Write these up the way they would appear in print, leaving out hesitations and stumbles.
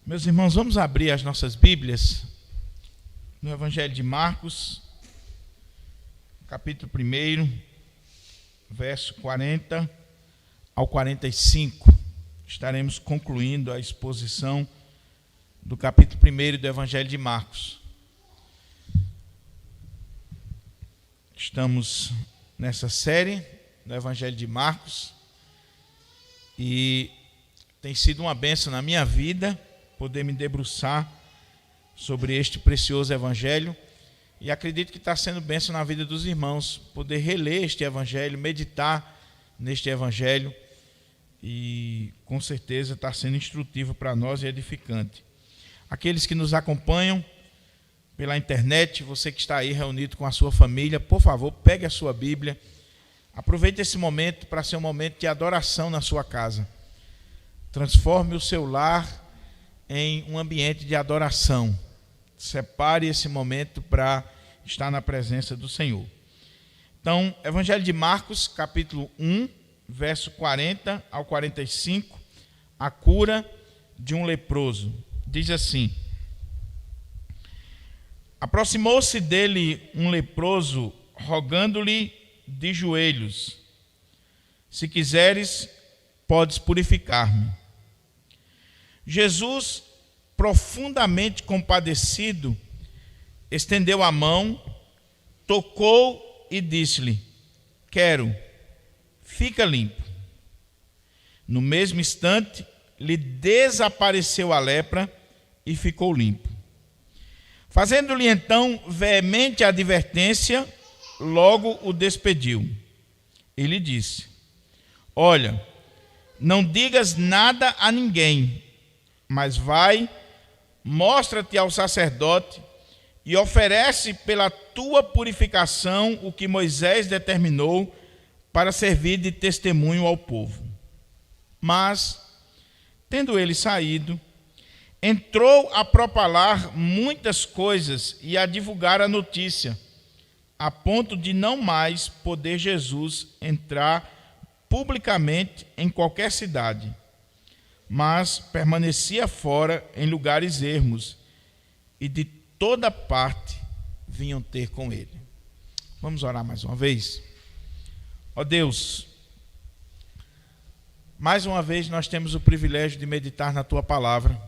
Meus irmãos, vamos abrir as nossas Bíblias no Evangelho de Marcos, capítulo 1, verso 40 ao 45. Estaremos concluindo a exposição do capítulo 1 do Evangelho de Marcos. Estamos nessa série do Evangelho de Marcos e tem sido uma bênção na minha vida poder me debruçar sobre este precioso Evangelho, e acredito que está sendo bênção na vida dos irmãos, poder reler este Evangelho, meditar neste Evangelho, e com certeza está sendo instrutivo para nós e edificante. Aqueles que nos acompanham pela internet, você que está aí reunido com a sua família, por favor, pegue a sua Bíblia, aproveite esse momento para ser um momento de adoração na sua casa. Transforme o seu lar em um ambiente de adoração. Separe esse momento para estar na presença do Senhor. Então, Evangelho de Marcos, capítulo 1, verso 40 ao 45, a cura de um leproso. Diz assim: aproximou-se dele um leproso, rogando-lhe de joelhos: se quiseres, podes purificar-me. Jesus, profundamente compadecido, estendeu a mão, tocou e disse-lhe: quero, fica limpo. No mesmo instante, lhe desapareceu a lepra e ficou limpo. Fazendo-lhe então veemente advertência, logo o despediu. Ele disse: olha, não digas nada a ninguém, mas vai, mostra-te ao sacerdote e oferece pela tua purificação o que Moisés determinou para servir de testemunho ao povo. Mas, tendo ele saído, entrou a propalar muitas coisas e a divulgar a notícia, a ponto de não mais poder Jesus entrar publicamente em qualquer cidade, mas permanecia fora em lugares ermos, e de toda parte vinham ter com ele. Vamos orar mais uma vez? Ó Deus, mais uma vez nós temos o privilégio de meditar na Tua palavra,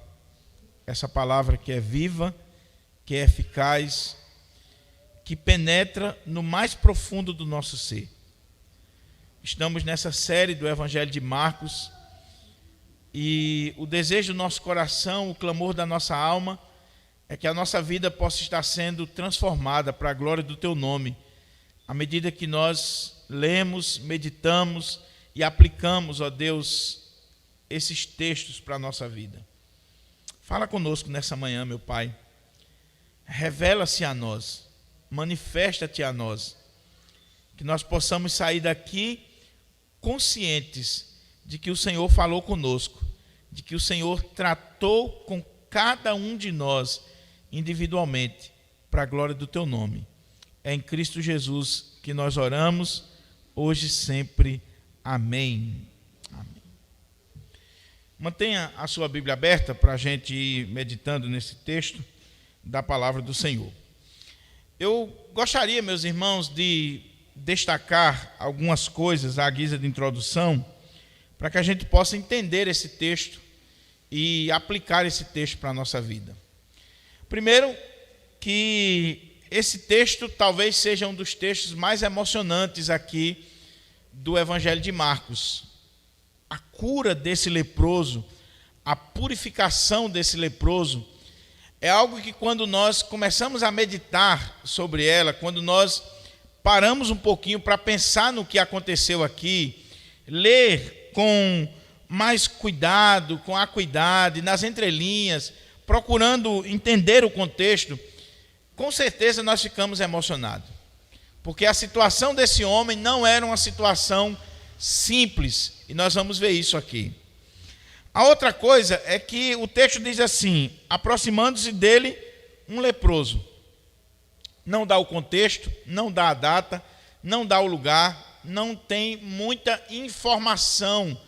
essa palavra que é viva, que é eficaz, que penetra no mais profundo do nosso ser. Estamos nessa série do Evangelho de Marcos, e o desejo do nosso coração, o clamor da nossa alma, é que a nossa vida possa estar sendo transformada para a glória do Teu nome, à medida que nós lemos, meditamos e aplicamos, ó Deus, esses textos para a nossa vida. Fala conosco nessa manhã, meu Pai. Revela-se a nós, manifesta-te a nós, que nós possamos sair daqui conscientes de que o Senhor falou conosco, de que o Senhor tratou com cada um de nós individualmente, para a glória do Teu nome. É em Cristo Jesus que nós oramos, hoje e sempre. Amém. Amém. Mantenha a sua Bíblia aberta para a gente ir meditando nesse texto da palavra do Senhor. Eu gostaria, meus irmãos, de destacar algumas coisas à guisa de introdução, para que a gente possa entender esse texto e aplicar esse texto para a nossa vida. Primeiro, que esse texto talvez seja um dos textos mais emocionantes aqui do Evangelho de Marcos. A cura desse leproso, a purificação desse leproso, é algo que quando nós começamos a meditar sobre ela, quando nós paramos um pouquinho para pensar no que aconteceu aqui, ler com mais cuidado, com acuidade, nas entrelinhas, procurando entender o contexto, com certeza nós ficamos emocionados. Porque a situação desse homem não era uma situação simples, e nós vamos ver isso aqui. A outra coisa é que o texto diz assim: aproximando-se dele um leproso. Não dá o contexto, não dá a data, não dá o lugar, não tem muita informação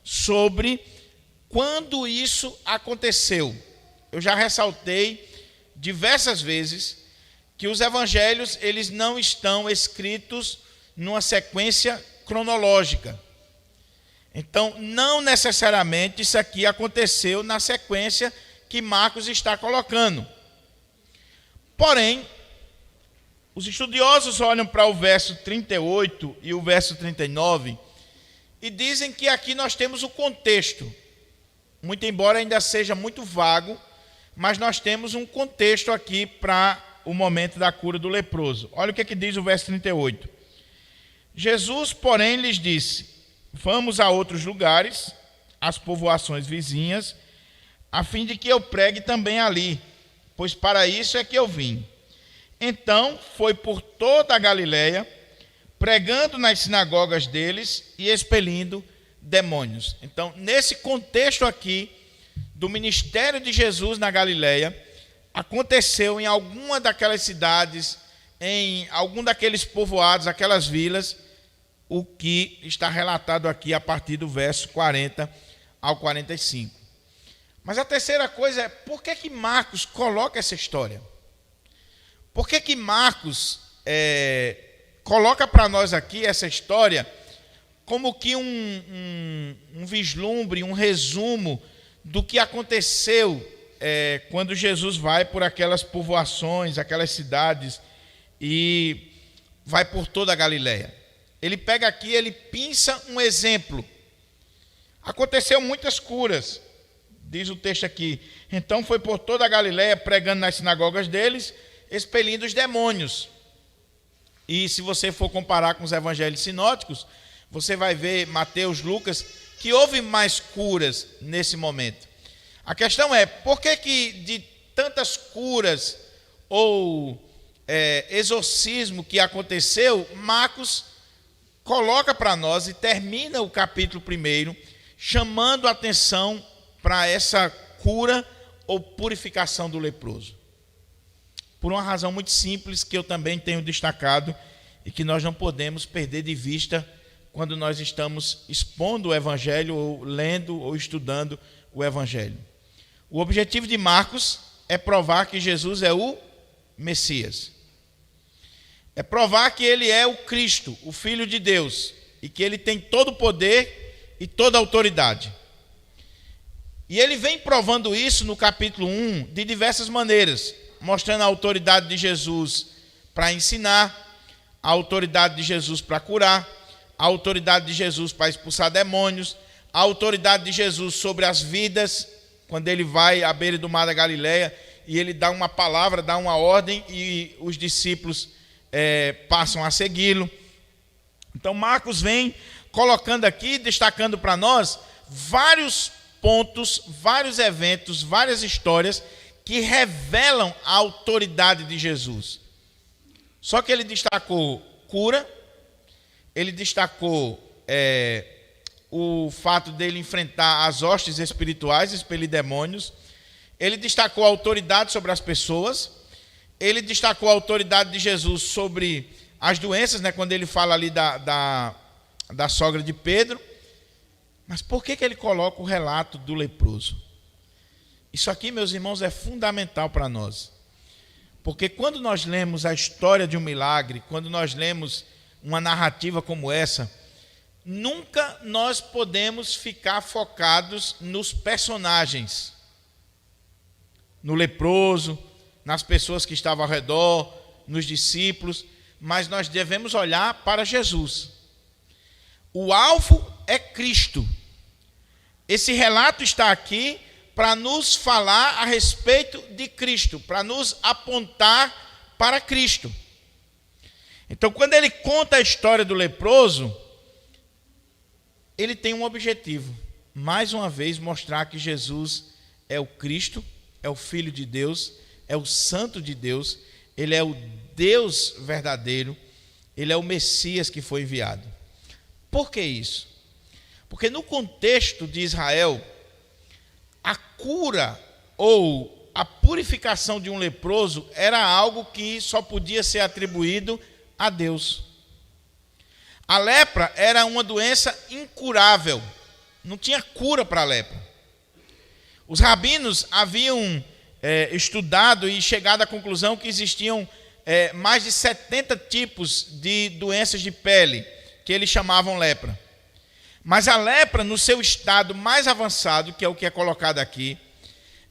sobre quando isso aconteceu. eu já ressaltei diversas vezes que os evangelhos eles não estão escritos numa sequência cronológica. Então, não necessariamente isso aqui aconteceu na sequência que Marcos está colocando. Porém, os estudiosos olham para o verso 38 e o verso 39 e dizem que aqui nós temos o contexto. Muito embora ainda seja muito vago, mas nós temos um contexto aqui para o momento da cura do leproso. Olha o que diz o verso 38. Jesus, porém, lhes disse: vamos a outros lugares, às povoações vizinhas, a fim de que eu pregue também ali, pois para isso é que eu vim. Então foi por toda a Galiléia, pregando nas sinagogas deles e expelindo demônios. Então, nesse contexto aqui do ministério de Jesus na Galiléia, aconteceu em alguma daquelas cidades, em algum daqueles povoados, aquelas vilas, o que está relatado aqui a partir do verso 40 ao 45. Mas a terceira coisa é, por que Marcos coloca essa história? Por que Marcos coloca para nós aqui essa história como que um vislumbre, um resumo do que aconteceu quando Jesus vai por aquelas povoações, aquelas cidades e vai por toda a Galiléia? Ele pega aqui, ele pinça um exemplo. Aconteceu muitas curas, diz o texto aqui. Então foi por toda a Galiléia, pregando nas sinagogas deles, expelindo os demônios. E se você for comparar com os evangelhos sinóticos, você vai ver Mateus, Lucas, que houve mais curas nesse momento. A questão é, por que de tantas curas ou exorcismo que aconteceu, Marcos coloca para nós e termina o capítulo 1 chamando a atenção para essa cura ou purificação do leproso? Por uma razão muito simples que eu também tenho destacado e que nós não podemos perder de vista quando nós estamos expondo o Evangelho ou lendo ou estudando o Evangelho. O objetivo de Marcos é provar que Jesus é o Messias. É provar que ele é o Cristo, o Filho de Deus, e que ele tem todo o poder e toda a autoridade. E ele vem provando isso no capítulo 1 de diversas maneiras, mostrando a autoridade de Jesus para ensinar, a autoridade de Jesus para curar, a autoridade de Jesus para expulsar demônios, a autoridade de Jesus sobre as vidas, quando ele vai à beira do mar da Galileia e ele dá uma palavra, dá uma ordem e os discípulos passam a segui-lo. Então Marcos vem colocando aqui, destacando para nós vários pontos, vários eventos, várias histórias que revelam a autoridade de Jesus. Só que ele destacou cura, ele destacou o fato dele enfrentar as hostes espirituais, expelir demônios, ele destacou a autoridade sobre as pessoas, ele destacou a autoridade de Jesus sobre as doenças, quando ele fala ali da sogra de Pedro. Mas por que ele coloca o relato do leproso? Isso aqui, meus irmãos, é fundamental para nós. Porque quando nós lemos a história de um milagre, quando nós lemos uma narrativa como essa, nunca nós podemos ficar focados nos personagens, no leproso, nas pessoas que estavam ao redor, nos discípulos, mas nós devemos olhar para Jesus. O alvo é Cristo. Esse relato está aqui para nos falar a respeito de Cristo, para nos apontar para Cristo. Então, quando ele conta a história do leproso, ele tem um objetivo, mais uma vez mostrar que Jesus é o Cristo, é o Filho de Deus, é o Santo de Deus, ele é o Deus verdadeiro, ele é o Messias que foi enviado. Por que isso? Porque no contexto de Israel, a cura ou a purificação de um leproso era algo que só podia ser atribuído a Deus. A lepra era uma doença incurável, não tinha cura para a lepra. Os rabinos haviam estudado e chegado à conclusão que existiam mais de 70 tipos de doenças de pele, que eles chamavam lepra. Mas a lepra, no seu estado mais avançado, que é o que é colocado aqui,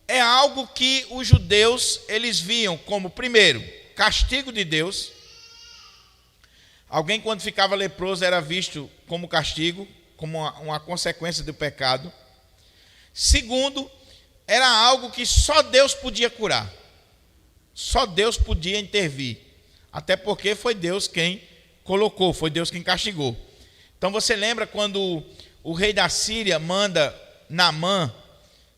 é algo que os judeus eles viam como, primeiro, castigo de Deus. Alguém, quando ficava leproso, era visto como castigo, como uma consequência do pecado. Segundo, era algo que só Deus podia curar. Só Deus podia intervir. Até porque foi Deus quem colocou, foi Deus quem castigou. Então você lembra quando o rei da Síria manda Naamã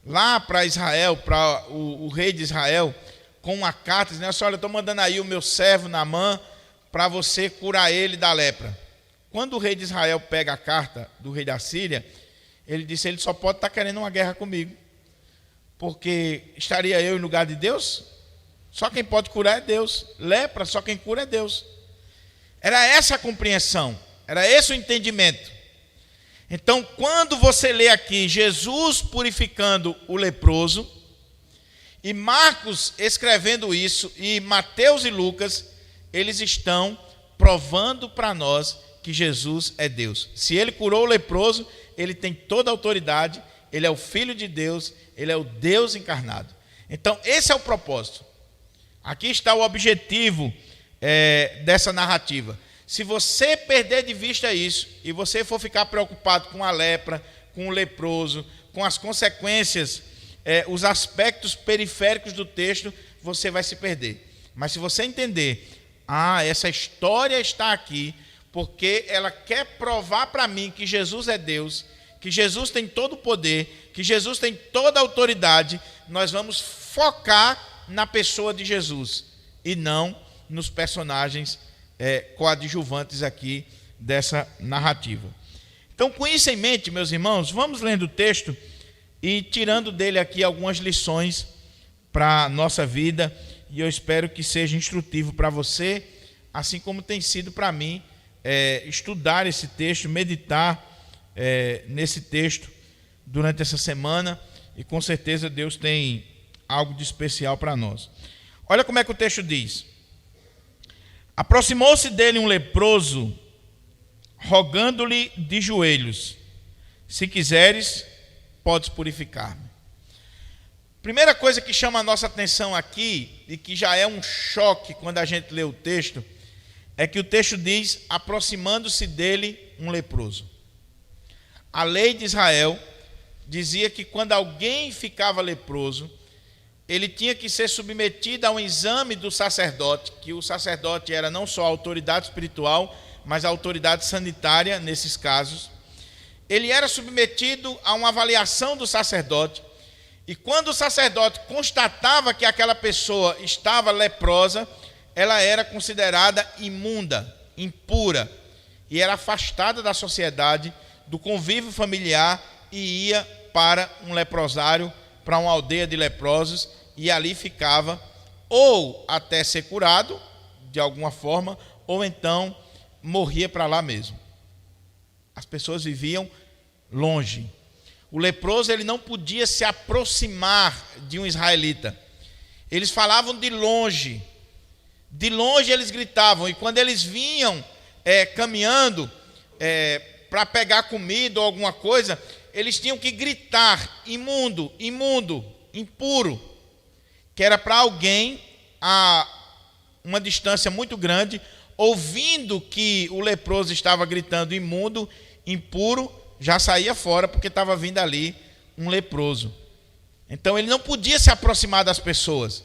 lá para Israel, para o rei de Israel, com uma carta, dizendo assim: olha, eu estou mandando aí o meu servo Naamã para você curar ele da lepra. Quando o rei de Israel pega a carta do rei da Síria, ele disse: ele só pode estar querendo uma guerra comigo, porque estaria eu em lugar de Deus? Só quem pode curar é Deus. Lepra, só quem cura é Deus. Era essa a compreensão, era esse o entendimento. Então, quando você lê aqui Jesus purificando o leproso, e Marcos escrevendo isso, e Mateus e Lucas, eles estão provando para nós que Jesus é Deus. Se ele curou o leproso, ele tem toda a autoridade, ele é o Filho de Deus, ele é o Deus encarnado. Então, esse é o propósito. Aqui está o objetivo dessa narrativa. Se você perder de vista isso, e você for ficar preocupado com a lepra, com o leproso, com as consequências, os aspectos periféricos do texto, você vai se perder. Mas se você entender, essa história está aqui, porque ela quer provar para mim que Jesus é Deus, que Jesus tem todo o poder, que Jesus tem toda a autoridade, nós vamos focar na pessoa de Jesus e não nos personagens coadjuvantes aqui dessa narrativa. Então, com isso em mente, meus irmãos, vamos lendo o texto e tirando dele aqui algumas lições para a nossa vida, e eu espero que seja instrutivo para você, assim como tem sido para mim estudar esse texto, meditar nesse texto durante essa semana, e com certeza Deus tem algo de especial para nós. Olha como é que o texto diz: aproximou-se dele um leproso, rogando-lhe de joelhos: se quiseres, podes purificar-me. Primeira coisa que chama a nossa atenção aqui, e que já é um choque quando a gente lê o texto, é que o texto diz: aproximando-se dele um leproso. A lei de Israel dizia que quando alguém ficava leproso, ele tinha que ser submetido a um exame do sacerdote, que o sacerdote era não só a autoridade espiritual, mas a autoridade sanitária nesses casos. Ele era submetido a uma avaliação do sacerdote, e quando o sacerdote constatava que aquela pessoa estava leprosa, ela era considerada imunda, impura, e era afastada da sociedade, do convívio familiar, e ia para um leprosário, para uma aldeia de leprosos, e ali ficava ou até ser curado de alguma forma, ou então morria para lá mesmo. As pessoas viviam longe. O leproso ele não podia se aproximar de um israelita. Eles falavam de longe. De longe eles gritavam, e quando eles vinham caminhando para pegar comida ou alguma coisa, eles tinham que gritar: imundo, imundo, impuro, que era para alguém a uma distância muito grande, ouvindo que o leproso estava gritando imundo, impuro, já saía fora, porque estava vindo ali um leproso. Então ele não podia se aproximar das pessoas.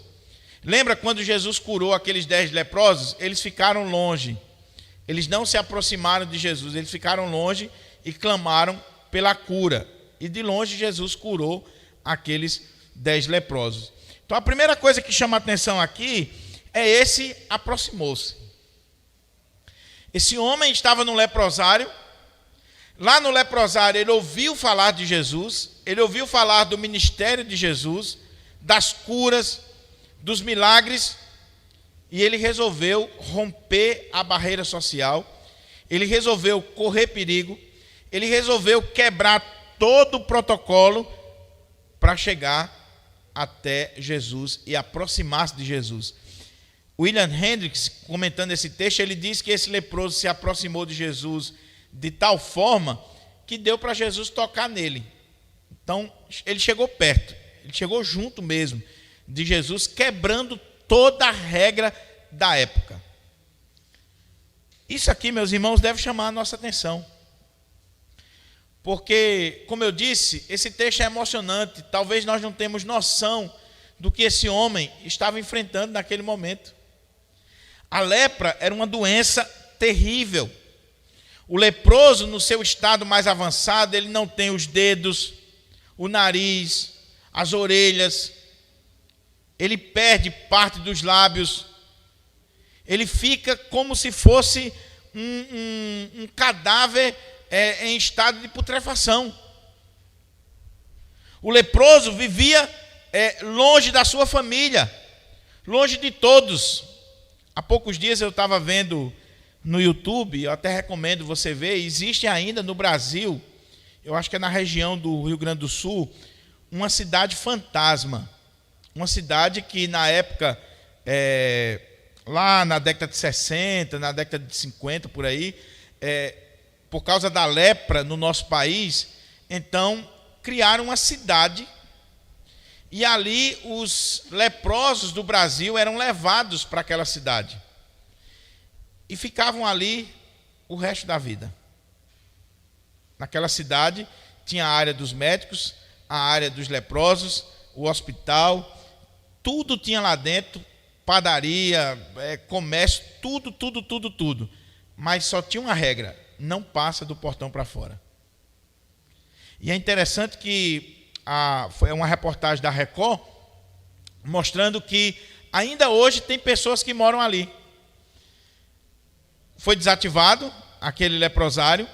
Lembra quando Jesus curou aqueles 10 leprosos? Eles ficaram longe. Eles não se aproximaram de Jesus, eles ficaram longe e clamaram pela cura. E de longe Jesus curou aqueles 10 leprosos. Então a primeira coisa que chama a atenção aqui é esse aproximou-se. Esse homem estava no leprosário. Lá no leprosário ele ouviu falar de Jesus, ele ouviu falar do ministério de Jesus, das curas, dos milagres, e ele resolveu romper a barreira social, ele resolveu correr perigo, ele resolveu quebrar todo o protocolo para chegar até Jesus e aproximar-se de Jesus. William Hendricks, comentando esse texto, ele diz que esse leproso se aproximou de Jesus de tal forma que deu para Jesus tocar nele. Então, ele chegou perto, ele chegou junto mesmo de Jesus, quebrando toda a regra da época. Isso aqui, meus irmãos, deve chamar a nossa atenção. Porque, como eu disse, esse texto é emocionante. Talvez nós não temos noção do que esse homem estava enfrentando naquele momento. A lepra era uma doença terrível. O leproso, no seu estado mais avançado, ele não tem os dedos, o nariz, as orelhas. Ele perde parte dos lábios. Ele fica como se fosse um cadáver em estado de putrefação. O leproso vivia longe da sua família, longe de todos. Há poucos dias eu estava vendo no YouTube, eu até recomendo você ver, existe ainda no Brasil, eu acho que é na região do Rio Grande do Sul, uma cidade fantasma. Uma cidade que na época, lá na década de 60, na década de 50, por aí, por causa da lepra no nosso país, então criaram uma cidade e ali os leprosos do Brasil eram levados para aquela cidade e ficavam ali o resto da vida. Naquela cidade tinha a área dos médicos, a área dos leprosos, o hospital, tudo tinha lá dentro, padaria, comércio, tudo. Mas só tinha uma regra: não passa do portão para fora. E é interessante que foi uma reportagem da Record mostrando que ainda hoje tem pessoas que moram ali. Foi desativado aquele leprosário,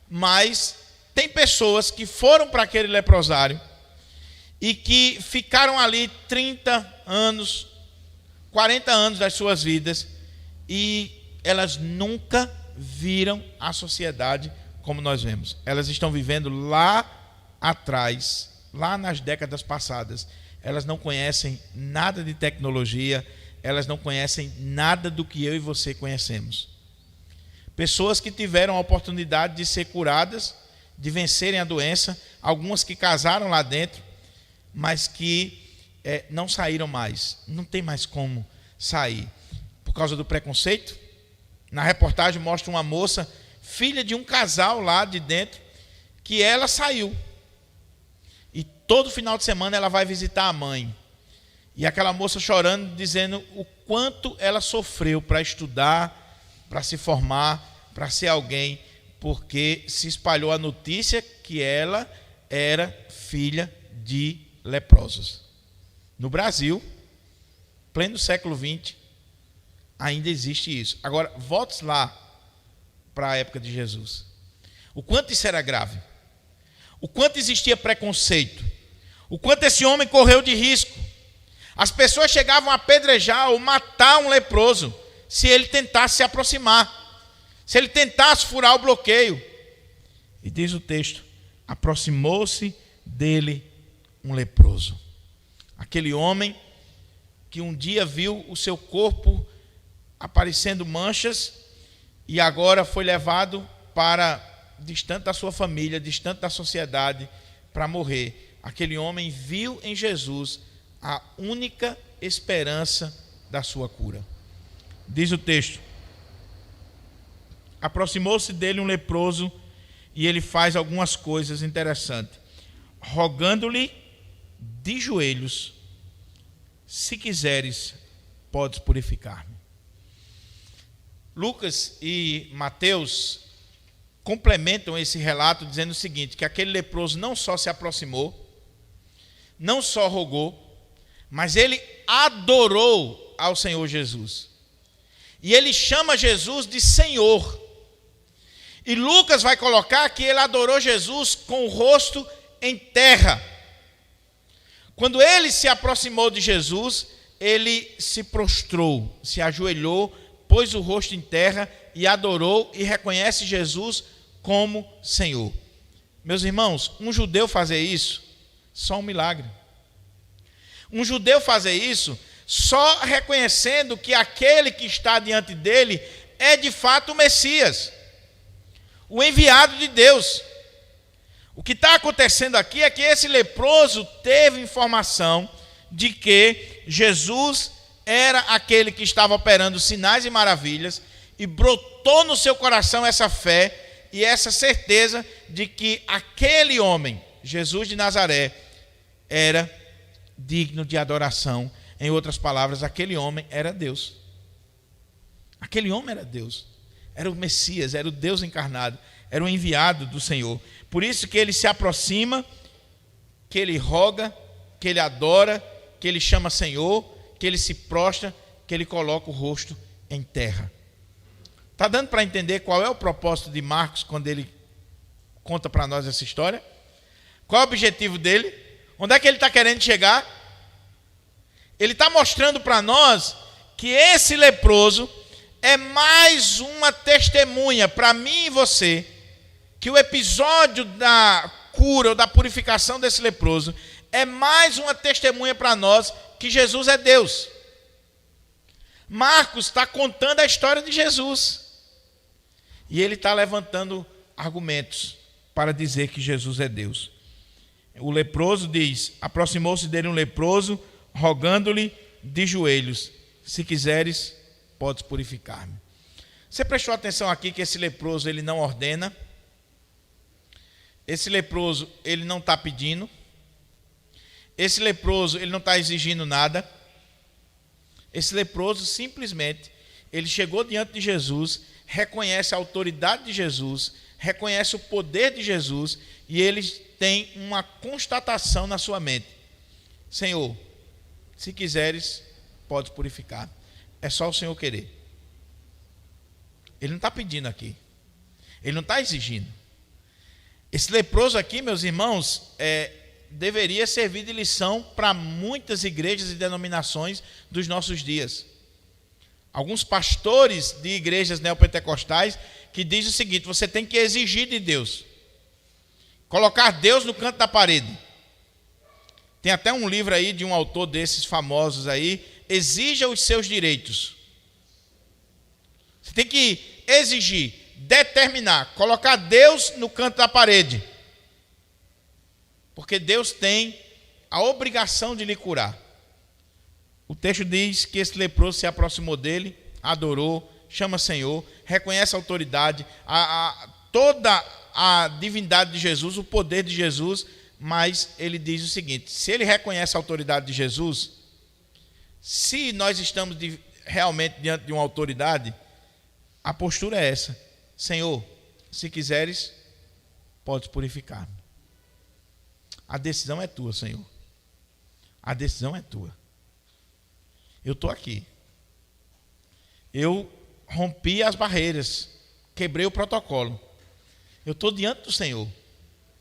mas tem pessoas que foram para aquele leprosário e que ficaram ali 30 anos, 40 anos das suas vidas e elas nunca viram a sociedade como nós vemos. Elas estão vivendo lá atrás, lá nas décadas passadas. Elas não conhecem nada de tecnologia, elas não conhecem nada do que eu e você conhecemos. Pessoas que tiveram a oportunidade de ser curadas, de vencerem a doença, algumas que casaram lá dentro, mas que não saíram mais, não tem mais como sair, por causa do preconceito. Na reportagem mostra uma moça, filha de um casal lá de dentro, que ela saiu. E todo final de semana ela vai visitar a mãe. E aquela moça chorando, dizendo o quanto ela sofreu para estudar, para se formar, para ser alguém, porque se espalhou a notícia que ela era filha de leprosos. No Brasil, pleno século XX, ainda existe isso. Agora, volte lá para a época de Jesus. O quanto isso era grave. O quanto existia preconceito. O quanto esse homem correu de risco. As pessoas chegavam a apedrejar ou matar um leproso se ele tentasse se aproximar. Se ele tentasse furar o bloqueio. E diz o texto: aproximou-se dele um leproso. Aquele homem que um dia viu o seu corpo aparecendo manchas e agora foi levado para distante da sua família, distante da sociedade, para morrer. Aquele homem viu em Jesus a única esperança da sua cura. Diz o texto: aproximou-se dele um leproso e ele faz algumas coisas interessantes, rogando-lhe de joelhos: se quiseres, podes purificar-me. Lucas e Mateus complementam esse relato dizendo o seguinte: que aquele leproso não só se aproximou, não só rogou, mas ele adorou ao Senhor Jesus. E ele chama Jesus de Senhor. E Lucas vai colocar que ele adorou Jesus com o rosto em terra. Quando ele se aproximou de Jesus, ele se prostrou, se ajoelhou, pôs o rosto em terra e adorou e reconhece Jesus como Senhor. Meus irmãos, um judeu fazer isso, só um milagre. um judeu fazer isso só reconhecendo que aquele que está diante dele é de fato o Messias, o enviado de Deus. O que está acontecendo aqui é que esse leproso teve informação de que Jesus era aquele que estava operando sinais e maravilhas, e brotou no seu coração essa fé e essa certeza de que aquele homem, Jesus de Nazaré, era digno de adoração. Em outras palavras, aquele homem era Deus. Aquele homem era Deus. Era o Messias, era o Deus encarnado, era o enviado do Senhor. Por isso que ele se aproxima, que ele roga, que ele adora, que ele chama Senhor, que ele se prostra, que ele coloca o rosto em terra. Está dando para entender qual é o propósito de Marcos quando ele conta para nós essa história? Qual é o objetivo dele? Onde é que ele está querendo chegar? Ele está mostrando para nós que esse leproso é mais uma testemunha para mim e você, que o episódio da cura ou da purificação desse leproso é mais uma testemunha para nós que Jesus é Deus. Marcos está contando a história de Jesus. E ele está levantando argumentos para dizer que Jesus é Deus. O leproso diz: aproximou-se dele um leproso, rogando-lhe de joelhos: se quiseres, podes purificar-me. Você prestou atenção aqui que esse leproso ele não ordena? Esse leproso ele não está pedindo? Esse leproso ele não está exigindo nada? Esse leproso simplesmente ele chegou diante de Jesus, reconhece a autoridade de Jesus, reconhece o poder de Jesus, e ele tem uma constatação na sua mente: Senhor, se quiseres, podes purificar. É só o Senhor querer. Ele não está pedindo aqui, ele não está exigindo. Esse leproso aqui, meus irmãos, deveria servir de lição para muitas igrejas e denominações dos nossos dias. Alguns pastores de igrejas neopentecostais que dizem o seguinte: você tem que exigir de Deus, colocar Deus no canto da parede. Tem até um livro aí de um autor desses famosos aí: exija os seus direitos. Você tem que exigir, determinar, colocar Deus no canto da parede, porque Deus tem a obrigação de lhe curar. O texto diz que esse leproso se aproximou dele, adorou, chama Senhor, reconhece a autoridade, toda a divindade de Jesus, o poder de Jesus, mas ele diz o seguinte: se ele reconhece a autoridade de Jesus, se nós estamos realmente diante de uma autoridade, a postura é essa: Senhor, se quiseres, podes purificar-me. A decisão é tua, Senhor. A decisão é tua. Eu estou aqui. Eu rompi as barreiras, quebrei o protocolo. Eu estou diante do Senhor,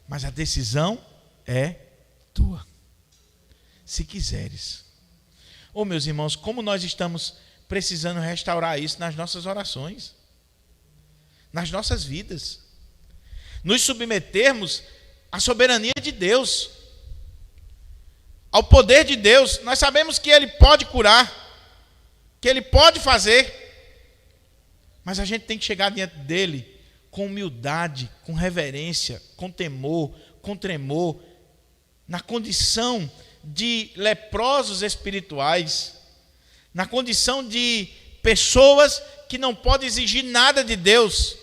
mas a decisão é tua. Se quiseres. Oh, meus irmãos, como nós estamos precisando restaurar isso nas nossas orações, nas nossas vidas. Nos submetermos à soberania de Deus, ao poder de Deus. Nós sabemos que Ele pode curar, que Ele pode fazer, mas a gente tem que chegar diante dEle com humildade, com reverência, com temor, com tremor, na condição de leprosos espirituais, na condição de pessoas que não podem exigir nada de Deus,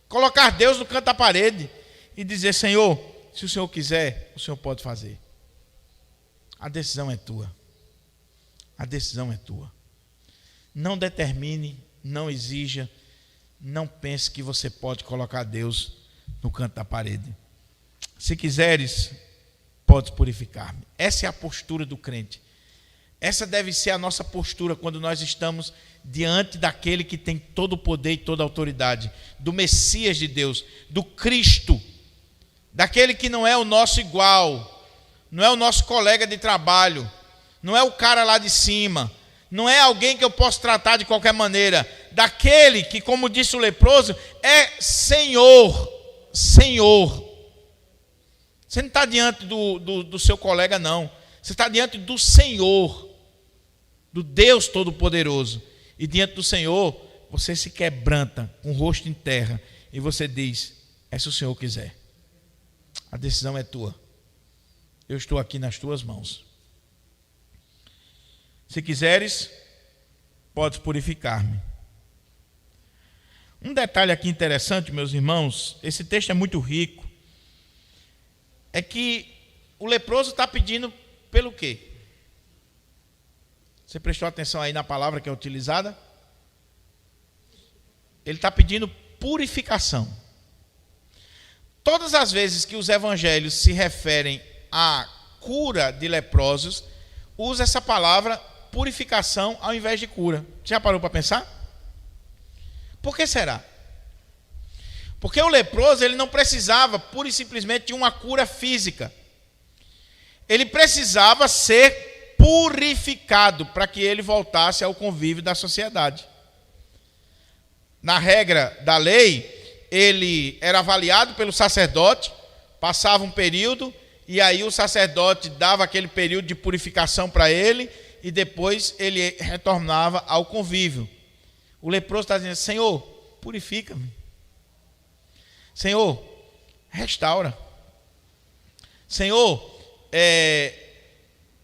colocar Deus no canto da parede e dizer: Senhor, se o Senhor quiser, o Senhor pode fazer. A decisão é tua. A decisão é tua. Não determine, não exija, não pense que você pode colocar Deus no canto da parede. Se quiseres, podes purificar-me. Essa é a postura do crente. Essa deve ser a nossa postura quando nós estamos diante daquele que tem todo o poder e toda a autoridade, do Messias de Deus, do Cristo, daquele que não é o nosso igual, não é o nosso colega de trabalho, não é o cara lá de cima, não é alguém que eu posso tratar de qualquer maneira, daquele que, como disse o leproso, é Senhor, Senhor. Você não está diante do seu colega, não. Você está diante do Senhor, do Deus Todo-Poderoso. E diante do Senhor, você se quebranta com o rosto em terra e você diz: é se o Senhor quiser. A decisão é tua. Eu estou aqui nas tuas mãos. Se quiseres, podes purificar-me. Um detalhe aqui interessante, meus irmãos, esse texto é muito rico, é que o leproso está pedindo pelo quê? Você prestou atenção aí na palavra que é utilizada? Ele está pedindo purificação. Todas as vezes que os evangelhos se referem à cura de leprosos, usa essa palavra purificação ao invés de cura. Já parou para pensar? Por que será? Porque o leproso ele não precisava pura e simplesmente de uma cura física. Ele precisava ser purificado para que ele voltasse ao convívio da sociedade. Na regra da lei, ele era avaliado pelo sacerdote, passava um período, e aí o sacerdote dava aquele período de purificação para ele, e depois ele retornava ao convívio. O leproso está dizendo: Senhor, purifica-me. Senhor, restaura. Senhor,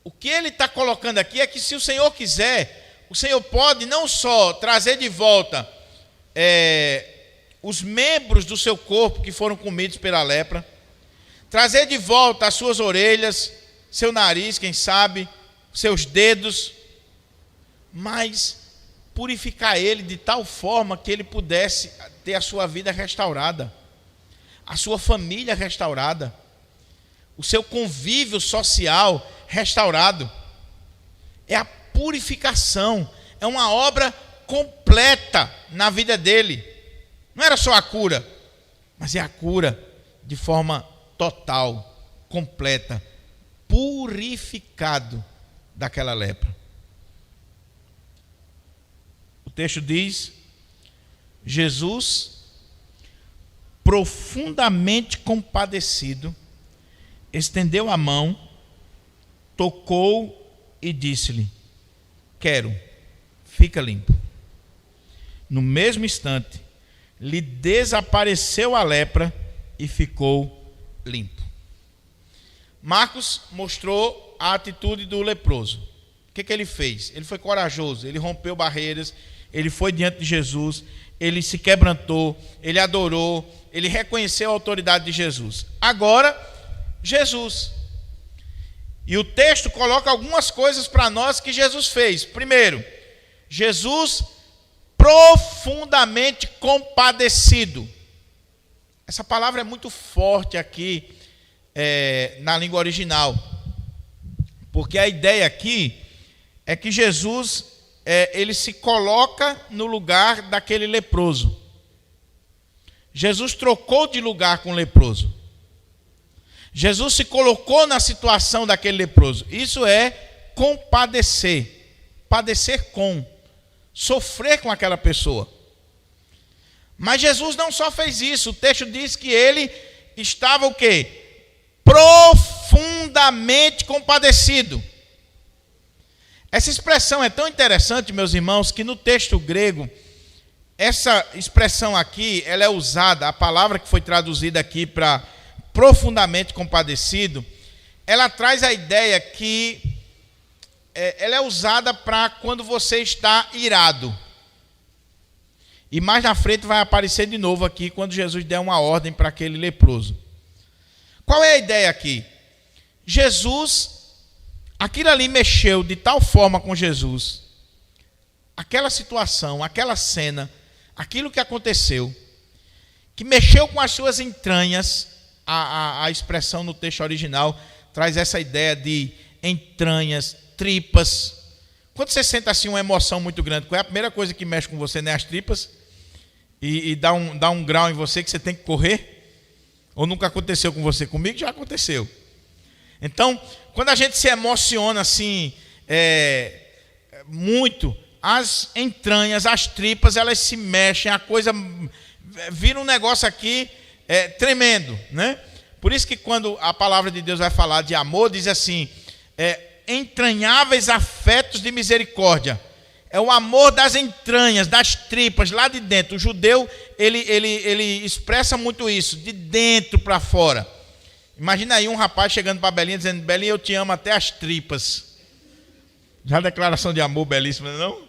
o que ele está colocando aqui é que, se o Senhor quiser, o Senhor pode não só trazer de volta os membros do seu corpo que foram comidos pela lepra, trazer de volta as suas orelhas, seu nariz, quem sabe, seus dedos, mas purificar ele de tal forma que ele pudesse ter a sua vida restaurada, a sua família restaurada, o seu convívio social restaurado. É a purificação, é uma obra completa na vida dele. Não era só a cura, mas é a cura de forma total, completa, purificado daquela lepra. O texto diz: Jesus, profundamente compadecido, estendeu a mão, tocou e disse-lhe: quero, fica limpo. No mesmo instante, lhe desapareceu a lepra e ficou limpo. Marcos mostrou a atitude do leproso. O que ele fez? Ele foi corajoso, ele rompeu barreiras, ele foi diante de Jesus, ele se quebrantou, ele adorou, ele reconheceu a autoridade de Jesus. Agora, Jesus. E o texto coloca algumas coisas para nós que Jesus fez. Primeiro, Jesus profundamente compadecido. Essa palavra é muito forte aqui na língua original, porque a ideia aqui é que Jesus ele se coloca no lugar daquele leproso. Jesus trocou de lugar com o leproso. Jesus se colocou na situação daquele leproso. Isso é compadecer, padecer com, sofrer com aquela pessoa. Mas Jesus não só fez isso, o texto diz que ele estava o quê? Profundamente compadecido. Essa expressão é tão interessante, meus irmãos, que no texto grego, essa expressão aqui, ela é usada, a palavra que foi traduzida aqui para profundamente compadecido, ela traz a ideia que ela é usada para quando você está irado. E mais na frente vai aparecer de novo aqui, quando Jesus der uma ordem para aquele leproso. Qual é a ideia aqui? Jesus, aquilo ali mexeu de tal forma com Jesus, aquela situação, aquela cena, aquilo que aconteceu, que mexeu com as suas entranhas. A expressão no texto original traz essa ideia de entranhas, tripas. Quando você sente assim uma emoção muito grande, qual é a primeira coisa que mexe com você, né? As tripas, e dá um grau em você que você tem que correr? Ou nunca aconteceu com você? Comigo já aconteceu. Então, quando a gente se emociona assim, muito, as entranhas, as tripas, elas se mexem, a coisa vira um negócio aqui tremendo, né? Por isso que quando a palavra de Deus vai falar de amor, diz assim, entranháveis afetos de misericórdia. É o amor das entranhas, das tripas, lá de dentro. O judeu, ele expressa muito isso, de dentro para fora. Imagina aí um rapaz chegando para Belinha dizendo: Belinha, eu te amo até as tripas. Já a declaração de amor belíssima, não?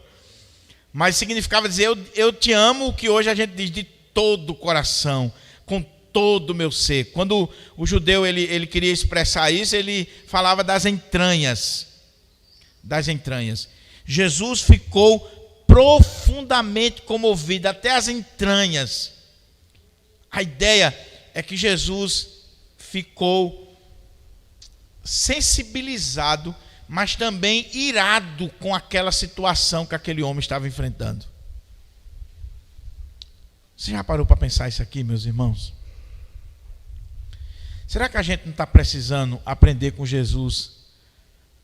Mas significava dizer: eu te amo, o que hoje a gente diz de todo o coração, com todo o meu ser. Quando o judeu ele queria expressar isso, ele falava das entranhas. Das entranhas. Jesus ficou profundamente comovido, até as entranhas. A ideia é que Jesus ficou sensibilizado, mas também irado com aquela situação que aquele homem estava enfrentando. Você já parou para pensar isso aqui, meus irmãos? Será que a gente não está precisando aprender com Jesus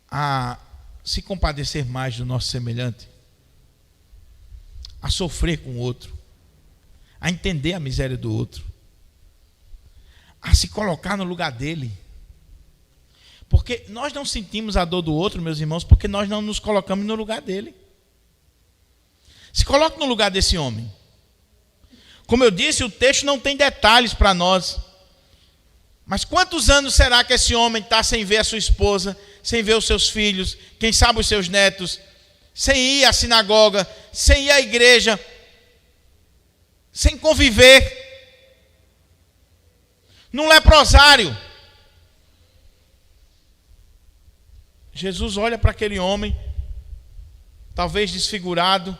a se compadecer mais do nosso semelhante? A sofrer com o outro? A entender a miséria do outro? A se colocar no lugar dele? Porque nós não sentimos a dor do outro, meus irmãos, porque nós não nos colocamos no lugar dele. Se coloque no lugar desse homem. Como eu disse, o texto não tem detalhes para nós. Mas quantos anos será que esse homem está sem ver a sua esposa, sem ver os seus filhos, quem sabe os seus netos, sem ir à sinagoga, sem ir à igreja, sem conviver, num leprosário? Jesus olha para aquele homem, talvez desfigurado,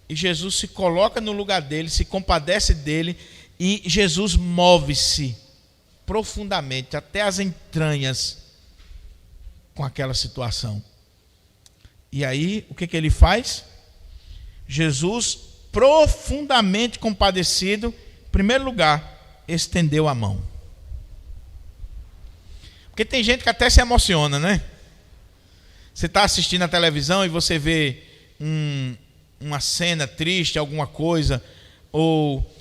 e Jesus se coloca no lugar dele, se compadece dele, e Jesus move-se profundamente, até as entranhas, com aquela situação. E aí, o que ele faz? Jesus, profundamente compadecido, em primeiro lugar, estendeu a mão. Porque tem gente que até se emociona, né? Você está assistindo a televisão e você vê uma cena triste, alguma coisa, ou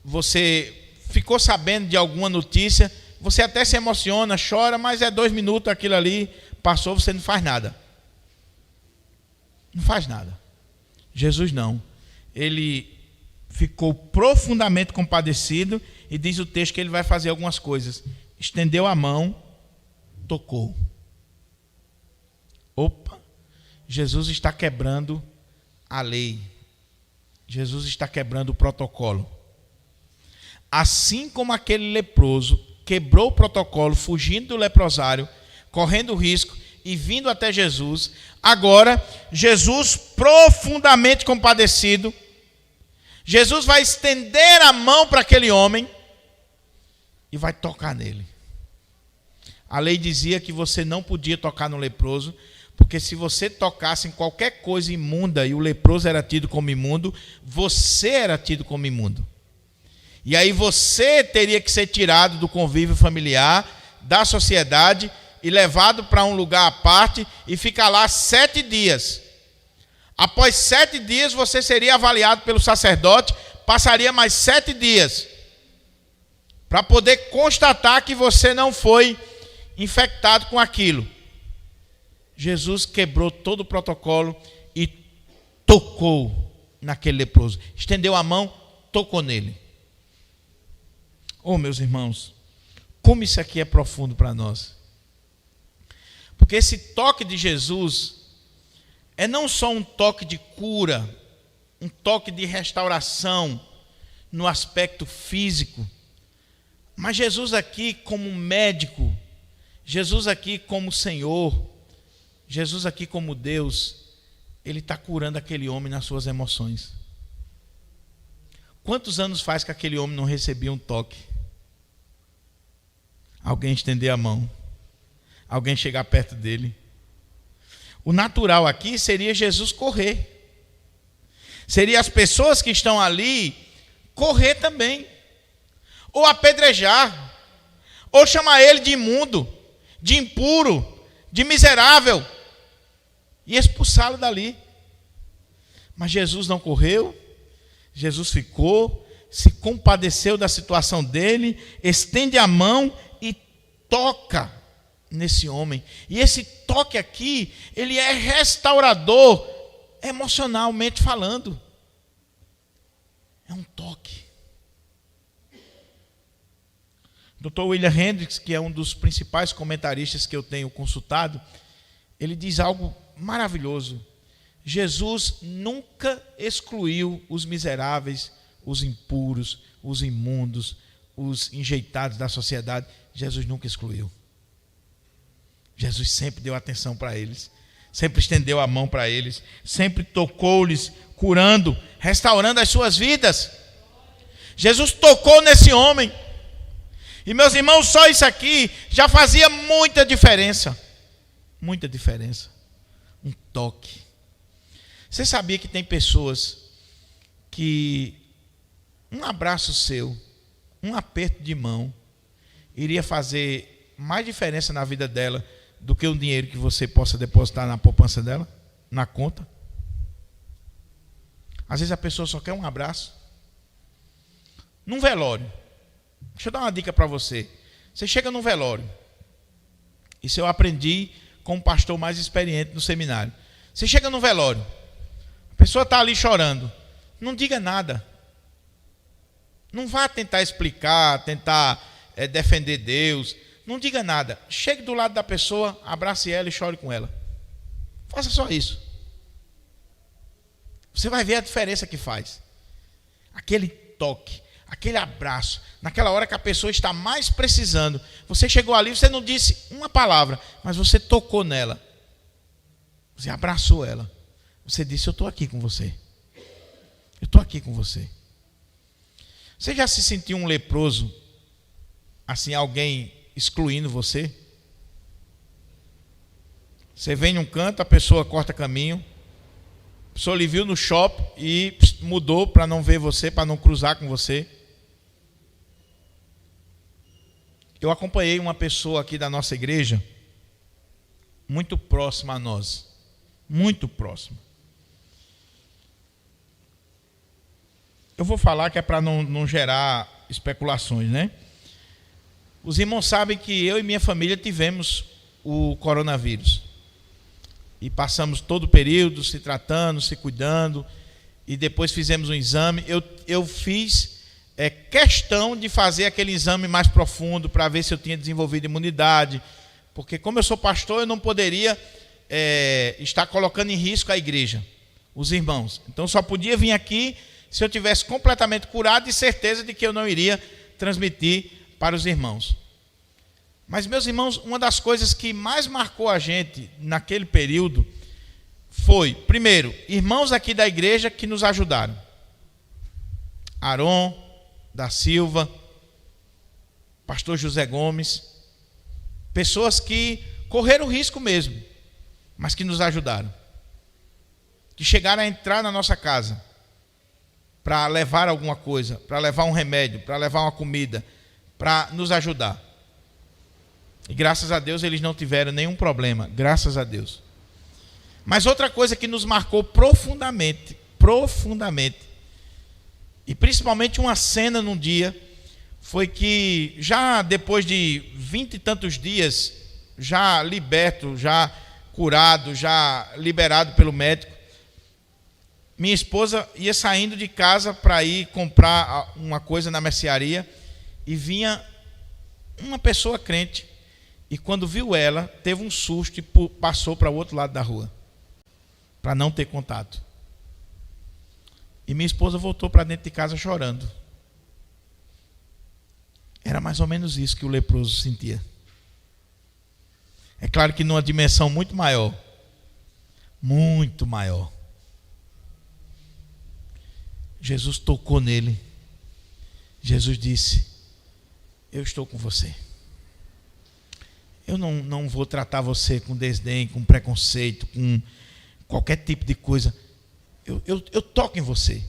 você ficou sabendo de alguma notícia, você até se emociona, chora, mas é 2 minutos, aquilo ali passou, você não faz nada. Não faz nada. Jesus não. Ele ficou profundamente compadecido, e diz o texto que ele vai fazer algumas coisas. Estendeu a mão, tocou. Opa! Jesus está quebrando a lei. Jesus está quebrando o protocolo. Assim como aquele leproso quebrou o protocolo, fugindo do leprosário, correndo risco e vindo até Jesus, agora Jesus, profundamente compadecido, Jesus vai estender a mão para aquele homem e vai tocar nele. A lei dizia que você não podia tocar no leproso, porque se você tocasse em qualquer coisa imunda e o leproso era tido como imundo, você era tido como imundo. E aí você teria que ser tirado do convívio familiar, da sociedade, e levado para um lugar à parte e ficar lá 7 dias. Após 7 dias você seria avaliado pelo sacerdote, passaria mais 7 dias para poder constatar que você não foi infectado com aquilo. Jesus quebrou todo o protocolo e tocou naquele leproso. Estendeu a mão, tocou nele. Oh, meus irmãos, como isso aqui é profundo para nós. Porque esse toque de Jesus é não só um toque de cura, um toque de restauração no aspecto físico, mas Jesus aqui como médico, Jesus aqui como Senhor, Jesus aqui como Deus, Ele está curando aquele homem nas suas emoções. Quantos anos faz que aquele homem não recebia um toque? Alguém estender a mão, alguém chegar perto dele. O natural aqui seria Jesus correr. Seria as pessoas que estão ali correr também. Ou apedrejar. Ou chamar ele de imundo, de impuro, de miserável. E expulsá-lo dali. Mas Jesus não correu. Jesus ficou, se compadeceu da situação dele, estende a mão e toca nesse homem. E esse toque aqui, ele é restaurador, emocionalmente falando. É um toque. Dr. William Hendricks, que é um dos principais comentaristas que eu tenho consultado, ele diz algo maravilhoso. Jesus nunca excluiu os miseráveis, os impuros, os imundos, os enjeitados da sociedade. Jesus nunca excluiu. Jesus sempre deu atenção para eles, sempre estendeu a mão para eles, sempre tocou-lhes, curando, restaurando as suas vidas. Jesus tocou nesse homem. E meus irmãos, só isso aqui já fazia muita diferença. Muita diferença. Um toque. Você sabia que tem pessoas que um abraço seu, um aperto de mão, iria fazer mais diferença na vida dela do que um dinheiro que você possa depositar na poupança dela, na conta? Às vezes a pessoa só quer um abraço. Num velório, deixa eu dar uma dica para você. Você chega num velório, isso eu aprendi com um pastor mais experiente no seminário. Você chega num velório, a pessoa está ali chorando, não diga nada. Não vá tentar explicar, tentar defender Deus. Não diga nada. Chegue do lado da pessoa, abrace ela e chore com ela. Faça só isso. Você vai ver a diferença que faz. Aquele toque, aquele abraço, naquela hora que a pessoa está mais precisando. Você chegou ali, você não disse uma palavra, mas você tocou nela. Você abraçou ela. Você disse: eu estou aqui com você. Eu estou aqui com você. Você já se sentiu um leproso, assim, alguém excluindo você? Você vem num canto, a pessoa corta caminho, a pessoa lhe viu no shopping e mudou para não ver você, para não cruzar com você. Eu acompanhei uma pessoa aqui da nossa igreja, muito próxima a nós, muito próxima. Eu vou falar que é para não gerar especulações, né? Os irmãos sabem que eu e minha família tivemos o coronavírus. E passamos todo o período se tratando, se cuidando. E depois fizemos um exame. Eu fiz questão de fazer aquele exame mais profundo para ver se eu tinha desenvolvido imunidade. Porque como eu sou pastor, eu não poderia estar colocando em risco a igreja, os irmãos. Então só podia vir aqui se eu tivesse completamente curado e certeza de que eu não iria transmitir para os irmãos. Mas, meus irmãos, uma das coisas que mais marcou a gente naquele período foi, primeiro, irmãos aqui da igreja que nos ajudaram. Aron da Silva, pastor José Gomes, pessoas que correram risco mesmo, mas que nos ajudaram. Que chegaram a entrar na nossa casa para levar alguma coisa, para levar um remédio, para levar uma comida, para nos ajudar. E graças a Deus eles não tiveram nenhum problema, graças a Deus. Mas outra coisa que nos marcou profundamente, e principalmente uma cena num dia, foi que já depois de 20 e tantos dias, já liberto, já curado, já liberado pelo médico, minha esposa ia saindo de casa para ir comprar uma coisa na mercearia e vinha uma pessoa crente. E quando viu ela, teve um susto e passou para o outro lado da rua, para não ter contato. E minha esposa voltou para dentro de casa chorando. Era mais ou menos isso que o leproso sentia. É claro que numa dimensão muito maior. Muito maior. Jesus tocou nele. Jesus disse: eu estou com você. Eu não vou tratar você com desdém, com preconceito, com qualquer tipo de coisa. Eu toco em você.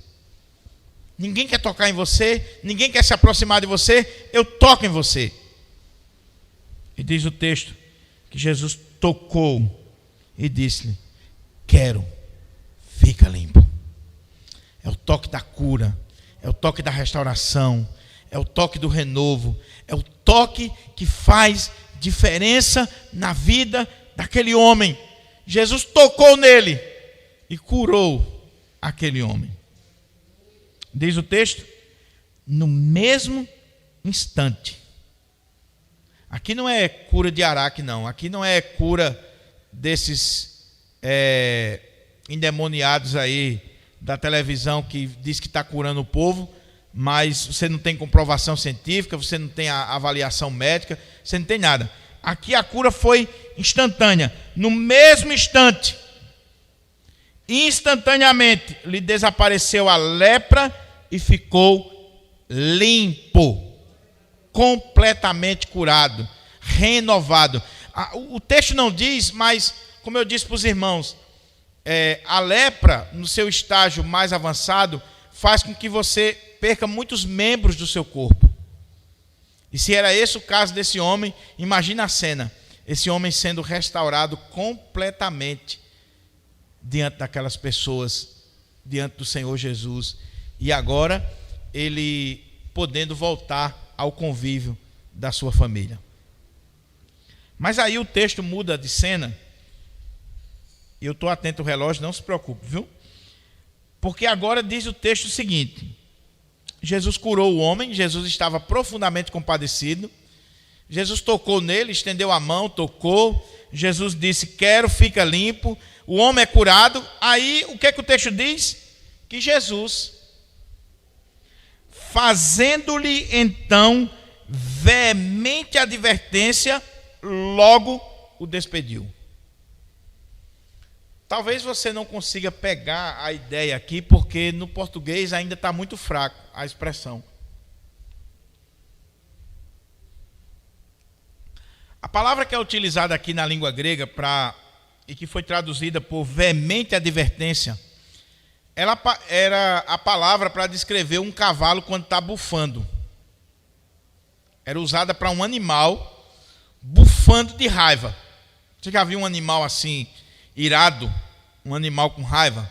Ninguém quer tocar em você, ninguém quer se aproximar de você, eu toco em você. E diz o texto que Jesus tocou e disse-lhe: quero, fica limpo. É o toque da cura, é o toque da restauração, é o toque do renovo, é o toque que faz diferença na vida daquele homem. Jesus tocou nele e curou aquele homem. Diz o texto, no mesmo instante. Aqui não é cura de Araque, não. Aqui não é cura desses endemoniados aí da televisão que diz que está curando o povo, mas você não tem comprovação científica, você não tem a avaliação médica, você não tem nada. Aqui a cura foi instantânea. No mesmo instante, instantaneamente, lhe desapareceu a lepra e ficou limpo, completamente curado, renovado. O texto não diz, mas como eu disse para os irmãos, a lepra, no seu estágio mais avançado, faz com que você perca muitos membros do seu corpo. E se era esse o caso desse homem, imagina a cena, esse homem sendo restaurado completamente diante daquelas pessoas, diante do Senhor Jesus, e agora ele podendo voltar ao convívio da sua família. Mas aí o texto muda de cena, e eu estou atento ao relógio, não se preocupe, viu? Porque agora diz o texto o seguinte: Jesus curou o homem, Jesus estava profundamente compadecido, Jesus tocou nele, estendeu a mão, tocou, Jesus disse, quero, fica limpo, o homem é curado. Aí o que é que o texto diz? Que Jesus, fazendo-lhe então veemente advertência, logo o despediu. Talvez você não consiga pegar a ideia aqui, porque no português ainda está muito fraco a expressão. A palavra que é utilizada aqui na língua grega e que foi traduzida por veemente advertência, ela era a palavra para descrever um cavalo quando está bufando. Era usada para um animal bufando de raiva. Você já viu um animal assim, irado, um animal com raiva?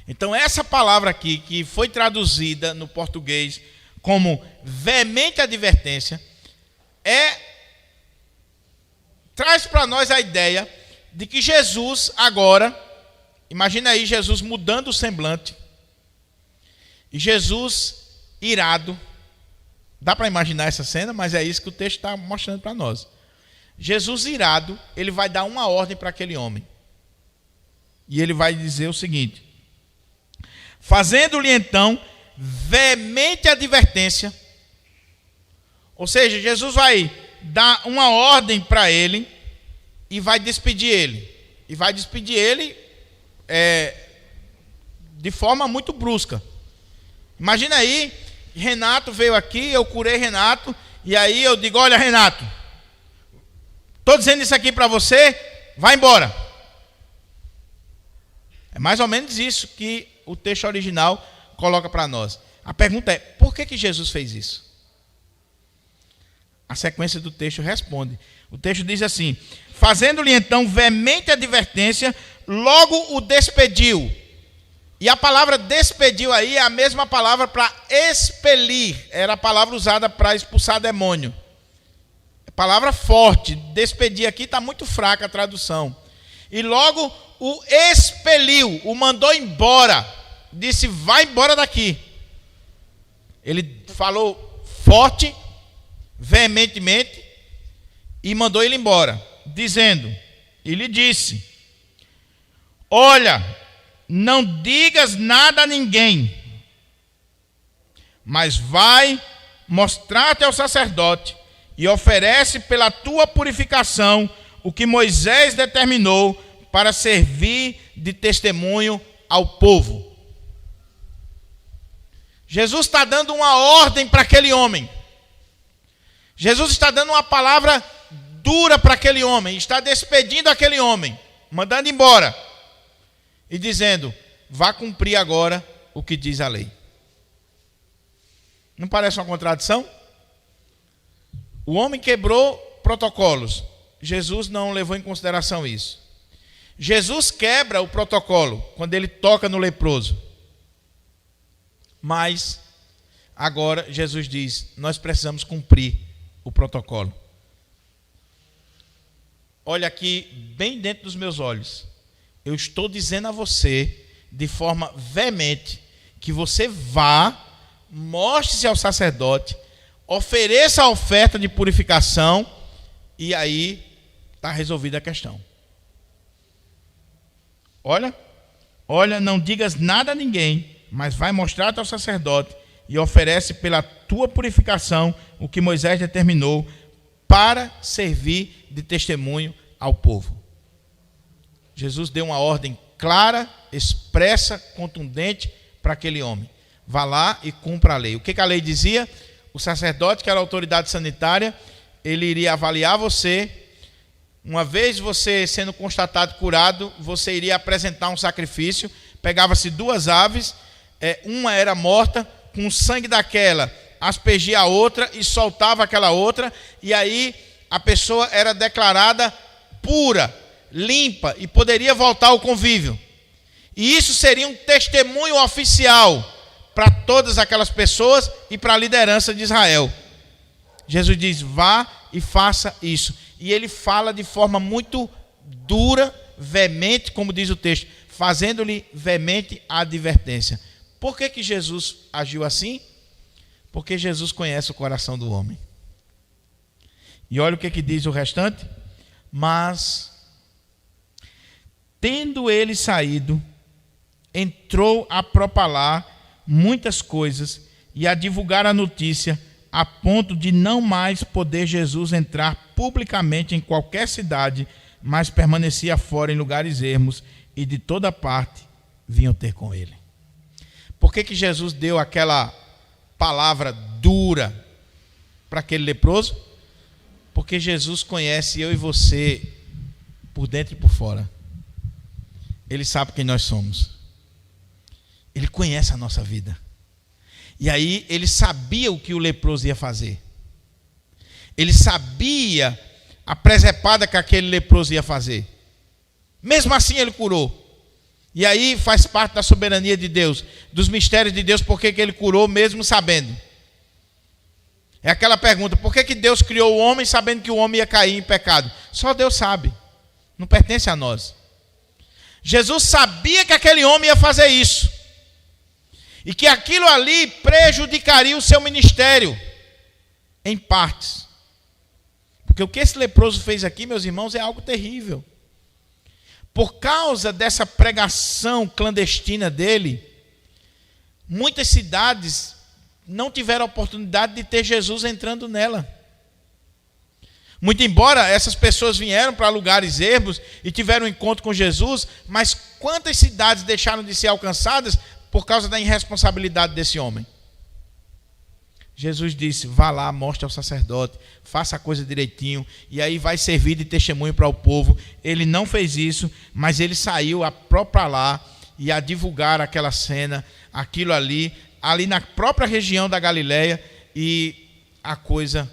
Então essa palavra aqui, que foi traduzida no português como veemente advertência, traz para nós a ideia de que Jesus agora, imagina aí Jesus mudando o semblante, e Jesus irado, dá para imaginar essa cena, mas é isso que o texto está mostrando para nós. Jesus irado, ele vai dar uma ordem para aquele homem. E ele vai dizer o seguinte: fazendo-lhe então veemente advertência, ou seja, Jesus vai dar uma ordem para ele e vai despedir ele. E vai despedir ele de forma muito brusca. Imagina aí, Renato veio aqui, eu curei Renato, e aí eu digo, olha Renato, estou dizendo isso aqui para você, vai embora. É mais ou menos isso que o texto original coloca para nós. A pergunta é, por que Jesus fez isso? A sequência do texto responde. O texto diz assim, fazendo-lhe então veemente advertência, logo o despediu. E a palavra despediu aí é a mesma palavra para expelir. Era a palavra usada para expulsar demônio. Palavra forte. Despedir aqui está muito fraca a tradução. E logo o expeliu, o mandou embora. Disse, vai embora daqui. Ele falou forte, veementemente, e mandou ele embora, dizendo, e lhe disse, olha, não digas nada a ninguém, mas vai mostrar-te ao sacerdote e oferece pela tua purificação o que Moisés determinou para servir de testemunho ao povo. Jesus está dando uma ordem para aquele homem. Jesus está dando uma palavra dura para aquele homem, está despedindo aquele homem, mandando embora e dizendo, vá cumprir agora o que diz a lei. Não parece uma contradição? O homem quebrou protocolos, Jesus não levou em consideração isso. Jesus quebra o protocolo quando ele toca no leproso, mas agora Jesus diz, nós precisamos cumprir o protocolo. olha aqui bem dentro dos meus olhos. Eu estou dizendo a você, de forma veemente, que você vá, mostre-se ao sacerdote, ofereça a oferta de purificação e aí está resolvida a questão. Olha, não digas nada a ninguém, mas vai mostrar-te ao sacerdote e oferece pela tua purificação o que Moisés determinou para servir de testemunho ao povo. Jesus deu uma ordem clara, expressa, contundente para aquele homem. Vá lá e cumpra a lei. O que a lei dizia? O sacerdote, que era a autoridade sanitária, ele iria avaliar você. Uma vez você sendo constatado curado, você iria apresentar um sacrifício. Pegava-se 2 aves, uma era morta, com o sangue daquela aspergia a outra e soltava aquela outra, e aí a pessoa era declarada pura, limpa, e poderia voltar ao convívio. E isso seria um testemunho oficial para todas aquelas pessoas e para a liderança de Israel. Jesus diz, vá e faça isso. E ele fala de forma muito dura, veemente, como diz o texto, fazendo-lhe veemente a advertência. Por que Jesus agiu assim? Porque Jesus conhece o coração do homem. E olha o que diz o restante. Mas, tendo ele saído, entrou a propalar muitas coisas e a divulgar a notícia, a ponto de não mais poder Jesus entrar publicamente em qualquer cidade, mas permanecia fora em lugares ermos, e de toda parte vinham ter com ele. Por que Jesus deu aquela palavra dura para aquele leproso? Porque Jesus conhece eu e você por dentro e por fora. Ele sabe quem nós somos. Ele conhece a nossa vida. E aí ele sabia o que o leproso ia fazer. Ele sabia a presepada que aquele leproso ia fazer. Mesmo assim ele curou. E aí faz parte da soberania de Deus, dos mistérios de Deus, porque que ele curou mesmo sabendo. É aquela pergunta, por que Deus criou o homem sabendo que o homem ia cair em pecado? Só Deus sabe, não pertence a nós. Jesus sabia que aquele homem ia fazer isso, e que aquilo ali prejudicaria o seu ministério, em partes. Porque o que esse leproso fez aqui, meus irmãos, é algo terrível. Por causa dessa pregação clandestina dele, muitas cidades não tiveram a oportunidade de ter Jesus entrando nela. Muito embora essas pessoas vieram para lugares ermos e tiveram um encontro com Jesus, mas quantas cidades deixaram de ser alcançadas por causa da irresponsabilidade desse homem? Jesus disse, vá lá, mostre ao sacerdote, faça a coisa direitinho, e aí vai servir de testemunho para o povo. Ele não fez isso, mas ele saiu a propalar e a divulgar aquela cena, aquilo ali na própria região da Galileia, e a coisa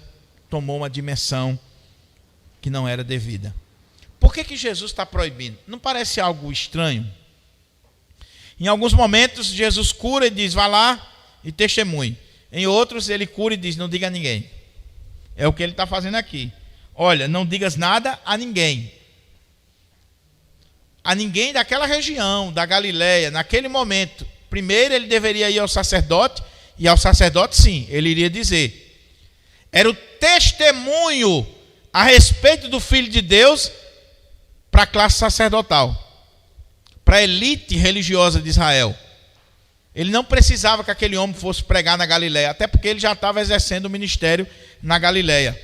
tomou uma dimensão que não era devida. Por que Jesus está proibindo? Não parece algo estranho? Em alguns momentos, Jesus cura e diz, vá lá e testemunhe. Em outros, ele cura e diz, não diga a ninguém. É o que ele está fazendo aqui. Olha, não digas nada a ninguém. A ninguém daquela região, da Galileia, naquele momento. Primeiro, ele deveria ir ao sacerdote, e ao sacerdote, sim, ele iria dizer. Era o testemunho a respeito do Filho de Deus para a classe sacerdotal, para a elite religiosa de Israel. Ele não precisava que aquele homem fosse pregar na Galileia, até porque ele já estava exercendo o ministério na Galileia.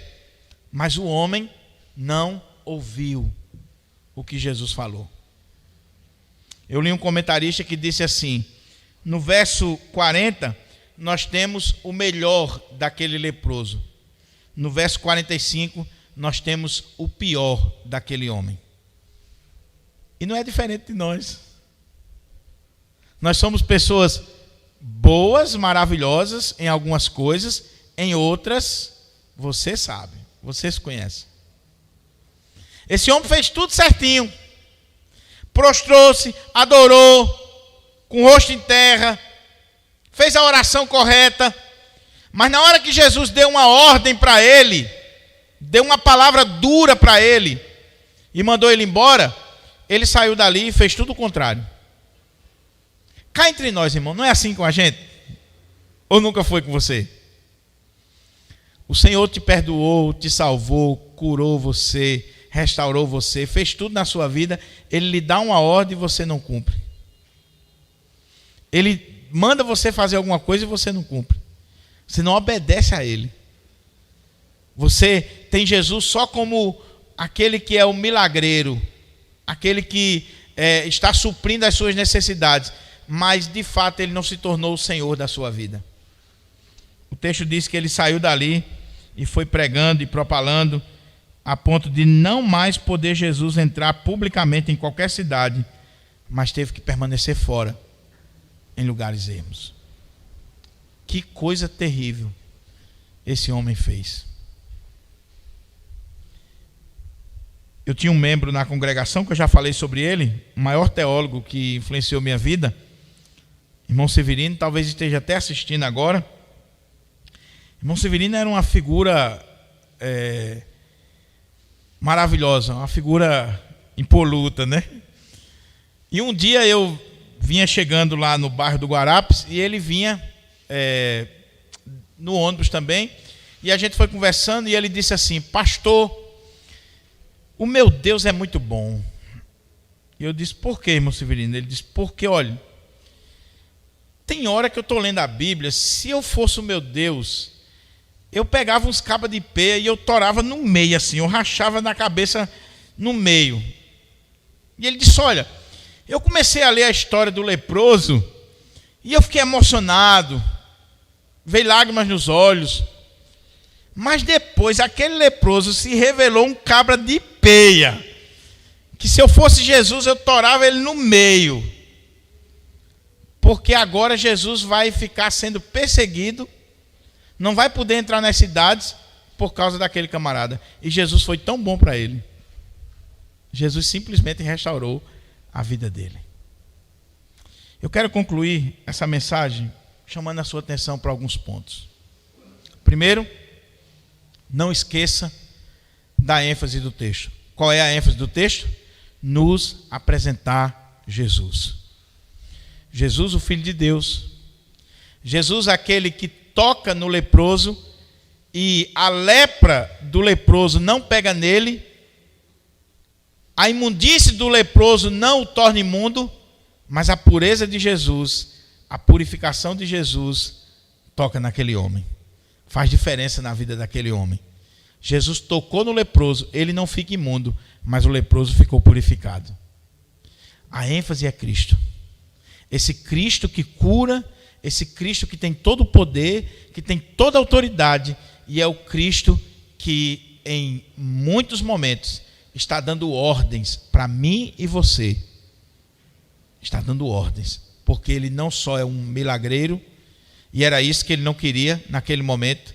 Mas o homem não ouviu o que Jesus falou. Eu li um comentarista que disse assim, no verso 40, nós temos o melhor daquele leproso. No verso 45, nós temos o pior daquele homem. E não é diferente de nós. Nós somos pessoas boas, maravilhosas em algumas coisas, em outras, você sabe, você se conhece. Esse homem fez tudo certinho. Prostrou-se, adorou, com o rosto em terra, fez a oração correta, mas na hora que Jesus deu uma ordem para ele, deu uma palavra dura para ele, e mandou ele embora, ele saiu dali e fez tudo o contrário. Cá entre nós, irmão, não é assim com a gente? Ou nunca foi com você? O Senhor te perdoou, te salvou, curou você, restaurou você, fez tudo na sua vida. Ele lhe dá uma ordem e você não cumpre. Ele manda você fazer alguma coisa e você não cumpre. Você não obedece a Ele. Você tem Jesus só como aquele que é o milagreiro, aquele que está suprindo as suas necessidades, mas de fato Ele não se tornou o Senhor da sua vida. O texto diz que ele saiu dali e foi pregando e propalando, a ponto de não mais poder Jesus entrar publicamente em qualquer cidade, mas teve que permanecer fora, em lugares ermos. Que coisa terrível esse homem fez. Eu tinha um membro na congregação, que eu já falei sobre ele, o maior teólogo que influenciou minha vida, irmão Severino, talvez esteja até assistindo agora. Irmão Severino era uma figura maravilhosa, uma figura impoluta, né? E um dia eu vinha chegando lá no bairro do Guarapes e ele vinha no ônibus também, e a gente foi conversando e ele disse assim: pastor, o meu Deus é muito bom. E eu disse: por quê, irmão Severino? Ele disse: porque, olha, tem hora que eu estou lendo a Bíblia, se eu fosse o meu Deus, eu pegava uns cabas de pé e eu torava no meio assim, eu rachava na cabeça no meio. E ele disse: olha, eu comecei a ler a história do leproso e eu fiquei emocionado, veio lágrimas nos olhos, mas depois aquele leproso se revelou um cabra de peia, que se eu fosse Jesus eu torava ele no meio, porque agora Jesus vai ficar sendo perseguido, não vai poder entrar nas cidades por causa daquele camarada. E Jesus foi tão bom para ele. Jesus simplesmente restaurou a vida dele. Eu quero concluir essa mensagem chamando a sua atenção para alguns pontos. Primeiro, não esqueça da ênfase do texto. Qual é a ênfase do texto? Nos apresentar Jesus. Jesus, o Filho de Deus. Jesus, aquele que toca no leproso e a lepra do leproso não pega nele, a imundície do leproso não o torna imundo, mas a pureza de Jesus, a purificação de Jesus toca naquele homem, faz diferença na vida daquele homem. Jesus tocou no leproso, ele não fica imundo, mas o leproso ficou purificado. A ênfase é Cristo. Esse Cristo que cura, esse Cristo que tem todo o poder, que tem toda a autoridade, e é o Cristo que em muitos momentos está dando ordens para mim e você. Está dando ordens, porque ele não só é um milagreiro, e era isso que ele não queria naquele momento.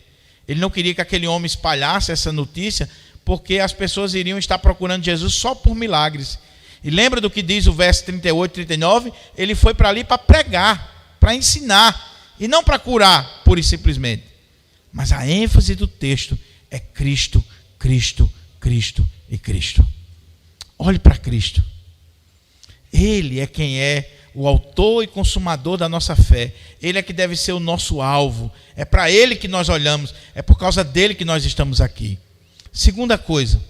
Ele não queria que aquele homem espalhasse essa notícia, porque as pessoas iriam estar procurando Jesus só por milagres. E lembra do que diz o verso 38 e 39? Ele foi para ali para pregar, para ensinar, e não para curar, pura e simplesmente. Mas a ênfase do texto é Cristo, Cristo, Cristo e Cristo. Olhe para Cristo. Ele é quem é o autor e consumador da nossa fé. Ele é que deve ser o nosso alvo. É para Ele que nós olhamos. É por causa dele que nós estamos aqui. Segunda coisa.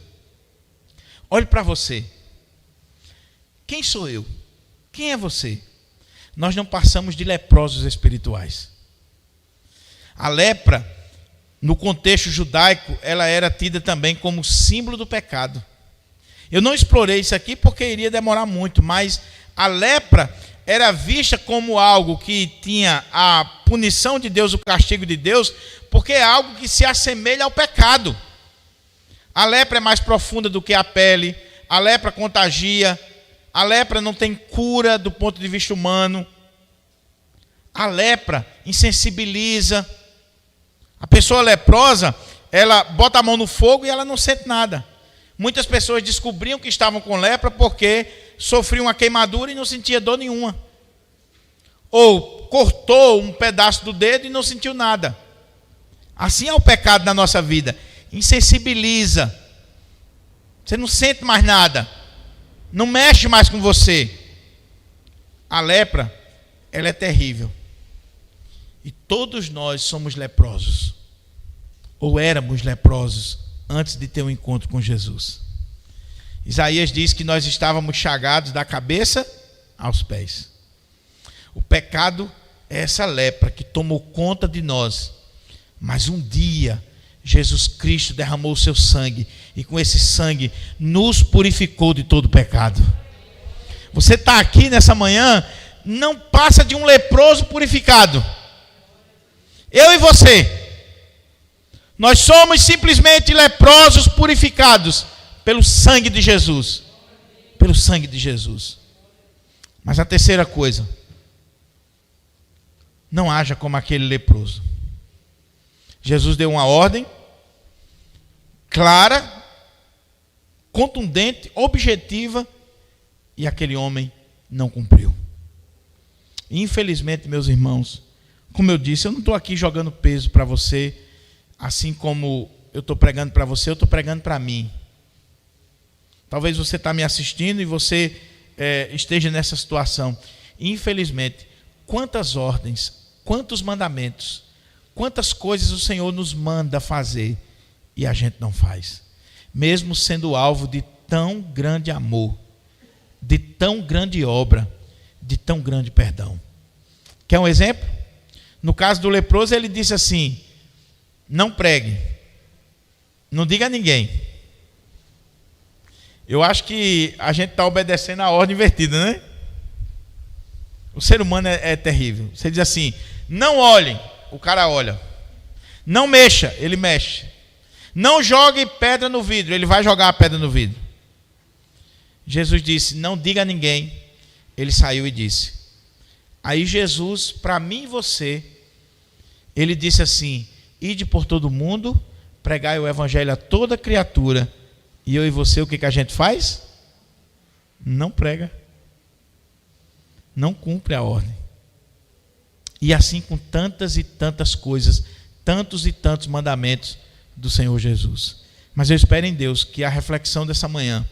Olhe para você. Quem sou eu? Quem é você? Nós não passamos de leprosos espirituais. A lepra, no contexto judaico, ela era tida também como símbolo do pecado. Eu não explorei isso aqui porque iria demorar muito, mas a lepra era vista como algo que tinha a punição de Deus, o castigo de Deus, porque é algo que se assemelha ao pecado. A lepra é mais profunda do que a pele, a lepra contagia, a lepra não tem cura do ponto de vista humano. A lepra insensibiliza. A pessoa leprosa, ela bota a mão no fogo e ela não sente nada. Muitas pessoas descobriam que estavam com lepra porque sofriam uma queimadura e não sentia dor nenhuma. Ou cortou um pedaço do dedo e não sentiu nada. Assim é o pecado na nossa vida. Insensibiliza. Você não sente mais nada. Não mexe mais com você. A lepra, ela é terrível. E todos nós somos leprosos. Ou éramos leprosos antes de ter um encontro com Jesus. Isaías diz que nós estávamos chagados da cabeça aos pés. O pecado é essa lepra que tomou conta de nós. Mas um dia Jesus Cristo derramou o seu sangue, e com esse sangue nos purificou de todo pecado. Você está aqui nessa manhã, não passa de um leproso purificado. Eu e você, nós somos simplesmente leprosos purificados pelo sangue de Jesus. Pelo sangue de Jesus. Mas a terceira coisa, não haja como aquele leproso. Jesus deu uma ordem clara, contundente, objetiva, e aquele homem não cumpriu. Infelizmente, meus irmãos, como eu disse, eu não estou aqui jogando peso para você, assim como eu estou pregando para você, eu estou pregando para mim. Talvez você está me assistindo e você esteja nessa situação. Infelizmente, quantas ordens, quantos mandamentos, quantas coisas o Senhor nos manda fazer e a gente não faz, mesmo sendo alvo de tão grande amor, de tão grande obra, de tão grande perdão. Quer um exemplo? No caso do leproso, ele disse assim: não pregue, não diga a ninguém. Eu acho que a gente está obedecendo a ordem invertida, né? O ser humano é terrível. Você diz assim: não olhem, o cara olha. Não mexa, ele mexe. Não jogue pedra no vidro, ele vai jogar a pedra no vidro. Jesus disse: não diga a ninguém. Ele saiu e disse. Aí Jesus, para mim e você, ele disse assim: ide por todo mundo, pregai o evangelho a toda criatura. E eu e você, o que a gente faz? Não prega. Não cumpre a ordem. E assim com tantas e tantas coisas, tantos e tantos mandamentos do Senhor Jesus. Mas eu espero em Deus que a reflexão dessa manhã,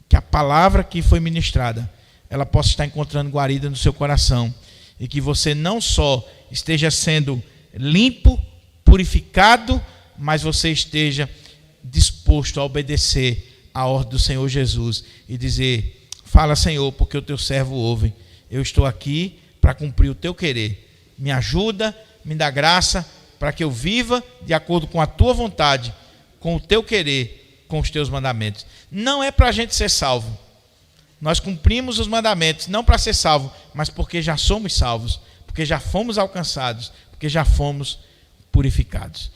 que a palavra que foi ministrada, ela possa estar encontrando guarida no seu coração, e que você não só esteja sendo limpo, purificado, mas você esteja disposto a obedecer a ordem do Senhor Jesus e dizer: fala, Senhor, porque o teu servo ouve. Eu estou aqui para cumprir o teu querer. Me ajuda, me dá graça para que eu viva de acordo com a tua vontade, com o teu querer, com os teus mandamentos. Não é para a gente ser salvo. Nós cumprimos os mandamentos não para ser salvo, mas porque já somos salvos, porque já fomos alcançados, porque já fomos purificados.